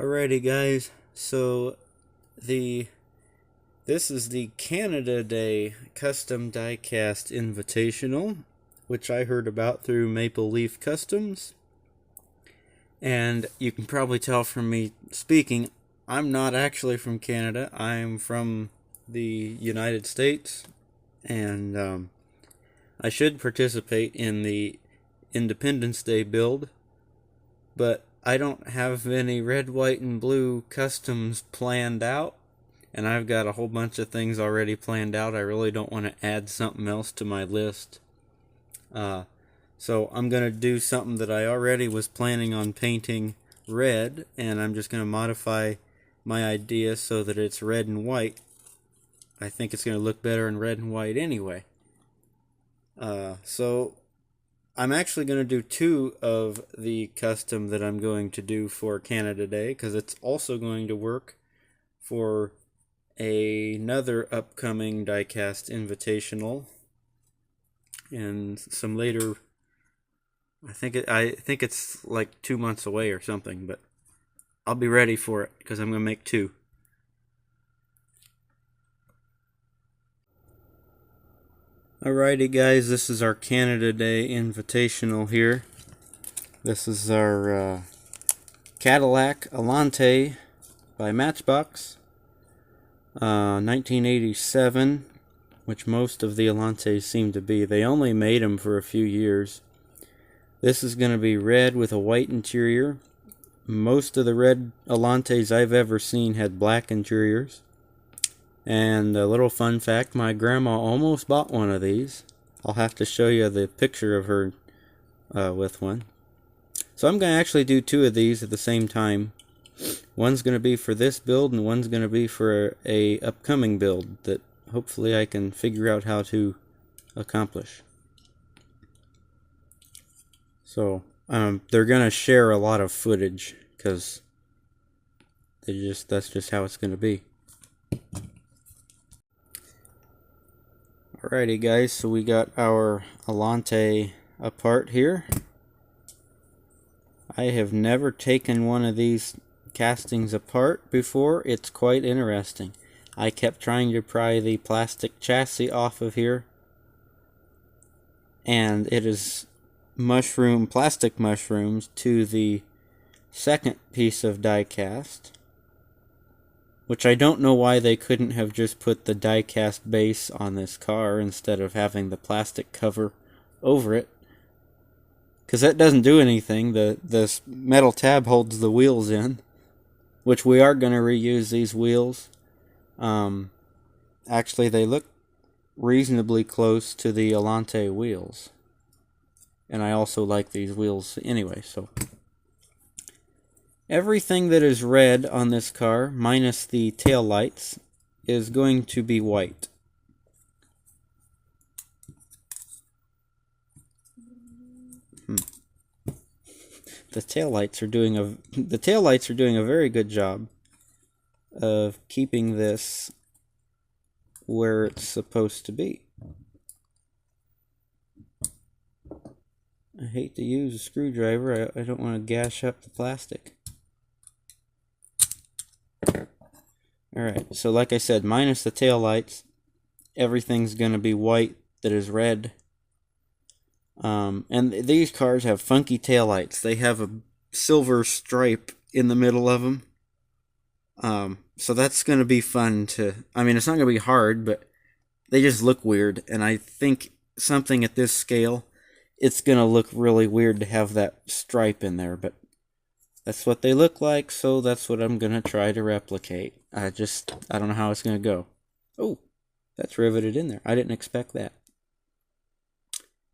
Alrighty guys, so this is the Canada Day Custom Diecast Invitational, which I heard about through Maple Leaf Customs. And you can probably tell from me speaking, I'm not actually from Canada. I'm from the United States, and I should participate in the Independence Day build, but I don't have any red, white, and blue customs planned out, and I've got a whole bunch of things already planned out. I really don't want to add something else to my list. So I'm going to do something that I already was planning on painting red, and I'm just going to modify my idea so that it's red and white. I think it's going to look better in red and white anyway. So I'm actually going to do two of the custom that I'm going to do for Canada Day, because it's also going to work for another upcoming Diecast Invitational and some later. I think it's like 2 months away or something, but I'll be ready for it because I'm going to make two. Alrighty guys, this is our Canada Day Invitational here. This is our Cadillac Alanté by Matchbox, 1987, which most of the Alantés seem to be. They only made them for a few years. This is going to be red with a white interior. Most of the red Alantés I've ever seen had black interiors. And a little fun fact, my grandma almost bought one of these. I'll have to show you the picture of her with one. So I'm going to actually do two of these at the same time. One's going to be for this build, and one's going to be for a upcoming build that hopefully I can figure out how to accomplish. So they're going to share a lot of footage because that's just how it's going to be. Alrighty guys, so we got our Alanté apart here. I have never taken one of these castings apart before. It's quite interesting. I kept trying to pry the plastic chassis off of here, and it is plastic mushrooms to the second piece of die cast, which I don't know why they couldn't have just put the die-cast base on this car instead of having the plastic cover over it. Because that doesn't do anything. The metal tab holds the wheels in, which we are going to reuse these wheels. Actually, they look reasonably close to the Alanté wheels. And I also like these wheels anyway, so everything that is red on this car, minus the tail lights, is going to be white. The tail lights are doing a very good job of keeping this where it's supposed to be. I hate to use a screwdriver. I don't want to gash up the plastic. Alright, so like I said, minus the tail lights, everything's going to be white that is red. And these cars have funky tail lights. They have a silver stripe in the middle of them. So that's going to be fun to... I mean, it's not going to be hard, but they just look weird. And I think something at this scale, it's going to look really weird to have that stripe in there, but that's what they look like, so that's what I'm going to try to replicate. I don't know how it's going to go. Oh, that's riveted in there. I didn't expect that.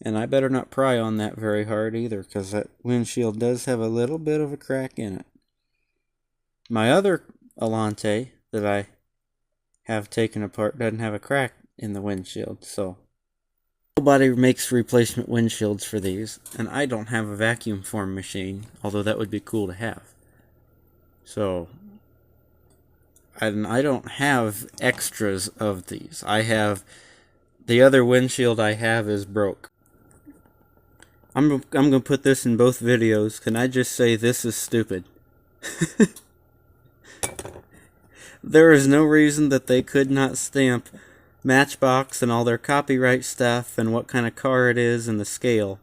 And I better not pry on that very hard either, because that windshield does have a little bit of a crack in it. My other Alanté that I have taken apart doesn't have a crack in the windshield, so nobody makes replacement windshields for these, and I don't have a vacuum form machine, although that would be cool to have. So, and I don't have extras of these. The other windshield I have is broke. I'm going to put this in both videos. Can I just say this is stupid? There is no reason that they could not stamp Matchbox and all their copyright stuff and what kind of car it is and the scale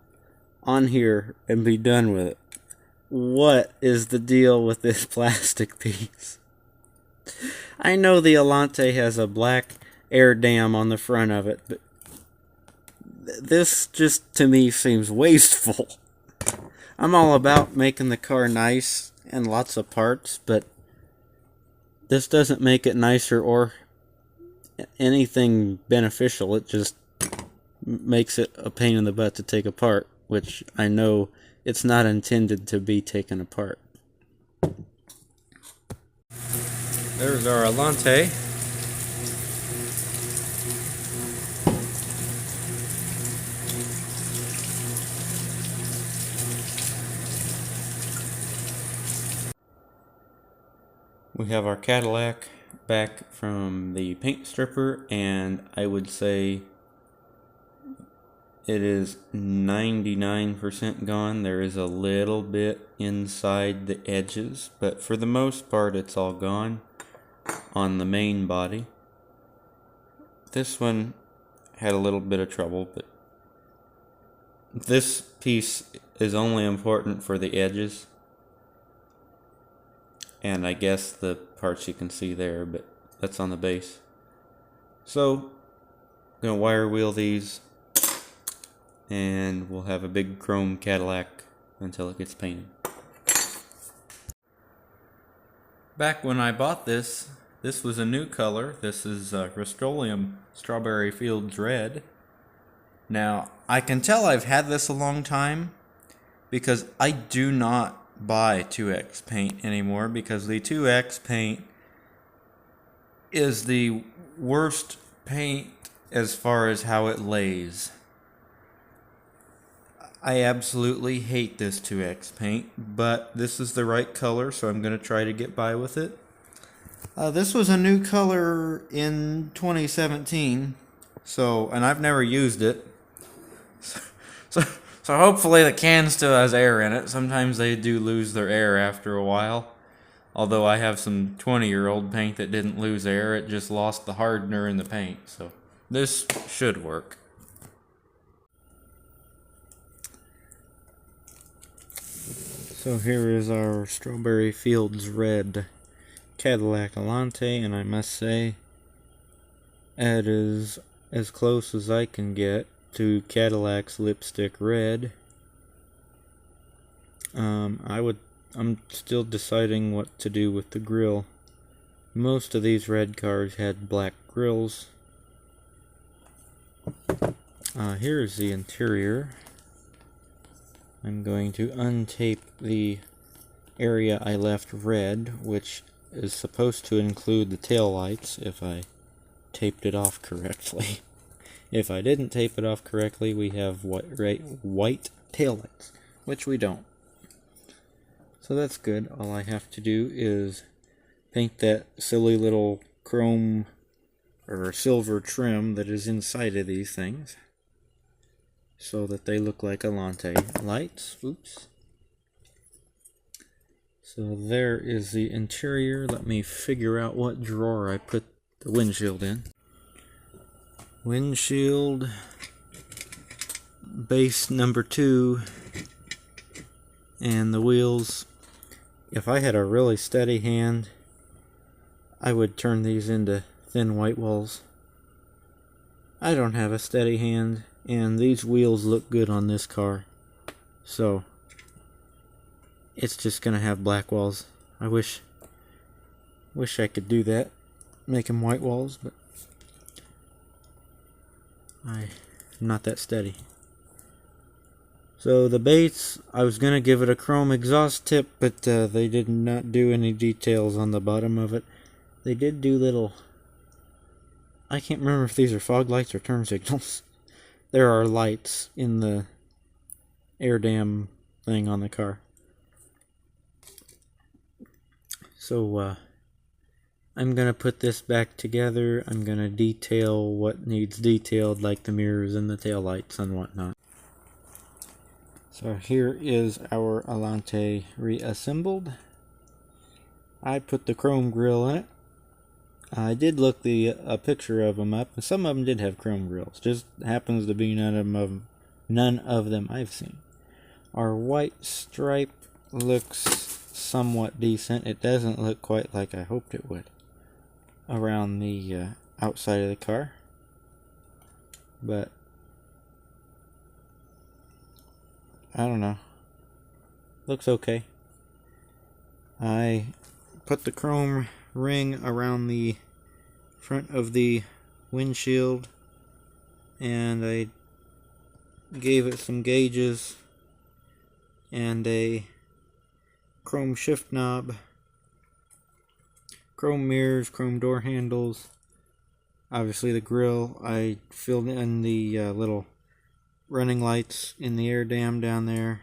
on here and be done with it. What is the deal with this plastic piece? I know the Alanté has a black air dam on the front of it, but this just to me seems wasteful. I'm all about making the car nice and lots of parts, but this doesn't make it nicer or anything beneficial. It just makes it a pain in the butt to take apart, which I know it's not intended to be taken apart. There's our Alanté. We have our Cadillac back from the paint stripper, and I would say it is 99% gone. There is a little bit inside the edges, but for the most part it's all gone on the main body. This one had a little bit of trouble, but this piece is only important for the edges. And I guess the parts you can see there, but that's on the base. So, I'm going to wire wheel these, and we'll have a big chrome Cadillac until it gets painted. Back when I bought this was a new color. This is Rust-Oleum Strawberry Fields Red. Now, I can tell I've had this a long time because I do not buy 2X paint anymore, because the 2X paint is the worst paint as far as how it lays. I absolutely hate this 2X paint, but this is the right color, so I'm going to try to get by with it. This was a new color in 2017, and I've never used it. So hopefully the can still has air in it. Sometimes they do lose their air after a while. Although I have some 20-year-old paint that didn't lose air, it just lost the hardener in the paint. So this should work. So here is our Strawberry Fields Red Cadillac Alanté, and I must say it is as close as I can get to Cadillac's Lipstick Red. I'm still deciding what to do with the grille. Most of these red cars had black grills. Here's the interior. I'm going to untape the area I left red, which is supposed to include the taillights if I taped it off correctly. If I didn't tape it off correctly, we have white taillights, which we don't. So that's good. All I have to do is paint that silly little chrome or silver trim that is inside of these things so that they look like Alanté lights. Oops. So there is the interior. Let me figure out what drawer I put the windshield in. Windshield, base number 2, and the wheels. If I had a really steady hand, I would turn these into thin white walls. I don't have a steady hand, and these wheels look good on this car, so it's just gonna have black walls. I wish I could do that, make them white walls, but I'm not that steady. So the baits, I was going to give it a chrome exhaust tip, but they did not do any details on the bottom of it. They did do little, I can't remember if these are fog lights or turn signals. There are lights in the air dam thing on the car. So I'm going to put this back together. I'm going to detail what needs detailed, like the mirrors and the taillights and whatnot. So here is our Alanté reassembled. I put the chrome grille in it. I did look a picture of them up, and some of them did have chrome grills. Just happens to be none of them I've seen. Our white stripe looks somewhat decent. It doesn't look quite like I hoped it would around the outside of the car, but I don't know. Looks okay. I put the chrome ring around the front of the windshield, and I gave it some gauges and a chrome shift knob, chrome mirrors, chrome door handles, obviously the grille. I filled in the little running lights in the air dam down there.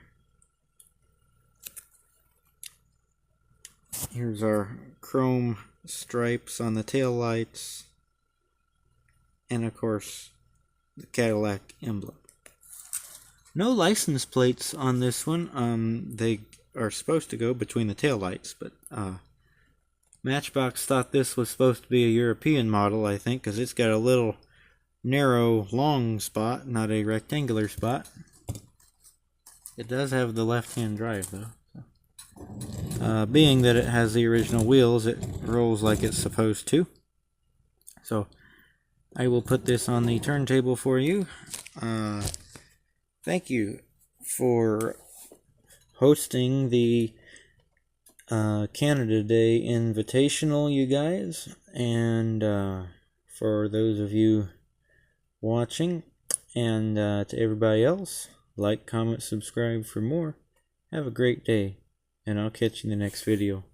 Here's our chrome stripes on the tail lights, and of course the Cadillac emblem. No license plates on this one. They are supposed to go between the tail lights, but Matchbox thought this was supposed to be a European model, I think, because it's got a little narrow long spot, not a rectangular spot. It does have the left-hand drive though. Being that it has the original wheels, it rolls like it's supposed to. So I will put this on the turntable for you. Thank you for hosting the Canada Day Invitational, you guys, and for those of you watching, and to everybody else, like, comment, subscribe for more. Have a great day, and I'll catch you in the next video.